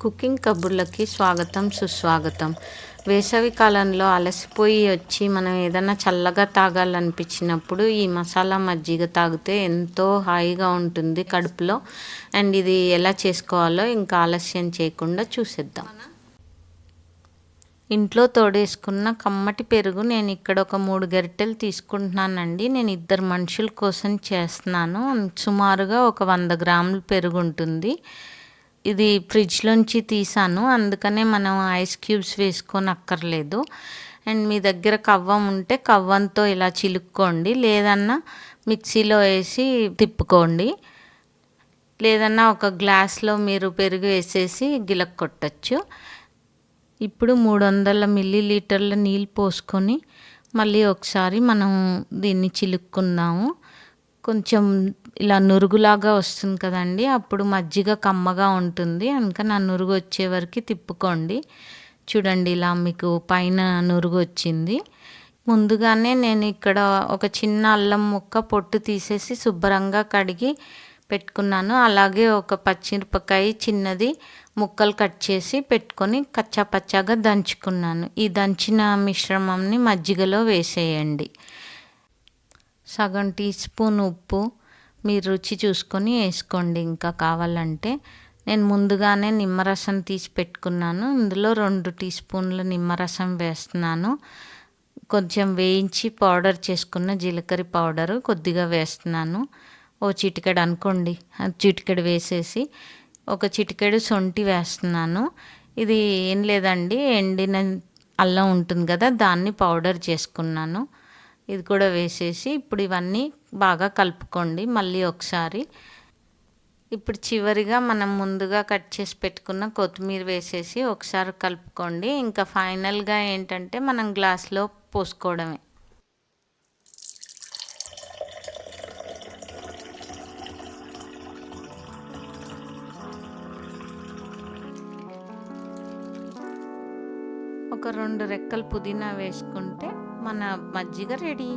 Cooking కబుర్లకి స్వాగతం సుస్వాగతం. వేసవి కాలంలో అలసిపోయి వచ్చి మనం ఏదైనా చల్లగా తాగాలనిపించినప్పుడు ఈ మసాలా మజ్జిగ తాగితే ఎంతో హాయిగా ఉంటుంది కడుపులో. అండ్ ఇది ఎలా చేసుకోవాలో ఇంకా ఆలస్యం చేయకుండా చూసేద్దాం. ఇంట్లో తోడేసుకున్న కమ్మటి పెరుగు నేను ఇక్కడ ఒక 3 గరిటెలు తీసుకుంటున్నానండి. నేను 2 మనుషుల కోసం చేస్తున్నాను. సుమారుగా ఒక 100 గ్రాముల పెరుగు ఉంటుంది. ఇది ఫ్రిడ్జ్లోంచి తీసాను, అందుకనే మనం ఐస్ క్యూబ్స్ వేసుకొని అక్కర్లేదు. అండ్ మీ దగ్గర కవ్వం ఉంటే కవ్వంతో ఇలా చిలుక్కోండి, లేదన్నా మిక్సీలో వేసి తిప్పుకోండి, లేదన్నా ఒక గ్లాస్లో మీరు పెరుగు వేసేసి గిలక్ కొట్టచ్చు. ఇప్పుడు 300 మిల్లీలీటర్ల నీళ్ళు పోసుకొని మళ్ళీ ఒకసారి మనం దీన్ని చిలుక్కుందాము. కొంచెం ఇలా నురుగులాగా వస్తుంది కదండి, అప్పుడు మజ్జిగ కమ్మగా ఉంటుంది. అందుకని ఆ నురుగు వచ్చే వరకు తిప్పుకోండి. చూడండి, ఇలా మీకు పైన నురుగు వచ్చింది. ముందుగానే నేను ఇక్కడ ఒక చిన్న అల్లం ముక్క పొట్టు తీసేసి శుభ్రంగా కడిగి పెట్టుకున్నాను. అలాగే ఒక పచ్చిమిరపకాయ చిన్నది ముక్కలు కట్ చేసి పెట్టుకొని కచ్చా పచ్చాగా దంచుకున్నాను. ఈ దంచిన మిశ్రమంని మజ్జిగలో వేసేయండి. సగం టీ స్పూన్ ఉప్పు మీరు రుచి చూసుకొని వేసుకోండి ఇంకా కావాలంటే. నేను ముందుగానే నిమ్మరసం తీసి పెట్టుకున్నాను, ఇందులో 2 టీ స్పూన్ల నిమ్మరసం వేస్తున్నాను. కొంచెం వేయించి పౌడర్ చేసుకున్న జీలకర్ర పౌడరు కొద్దిగా వేస్తున్నాను. ఓ చిటికెడు అనుకోండి, చిటికెడు వేసేసి ఒక చిటికెడు శొంఠి వేస్తున్నాను. ఇది ఏం లేదండి, ఎండిన అల్లం ఉంటుంది కదా, దాన్ని పౌడర్ చేసుకున్నాను. ఇది కూడా వేసేసి ఇప్పుడు ఇవన్నీ బాగా కలుపుకోండి మళ్ళీ ఒకసారి. ఇప్పుడు చివరిగా మనం ముందుగా కట్ చేసి పెట్టుకున్న కొత్తిమీర వేసేసి ఒకసారి కలుపుకోండి. ఇంకా ఫైనల్గా ఏంటంటే మనం గ్లాస్లో పోసుకోవడమే. ఒక 2 రెక్కలు పుదీనా వేసుకుంటే మన మజ్జిగ రెడీ.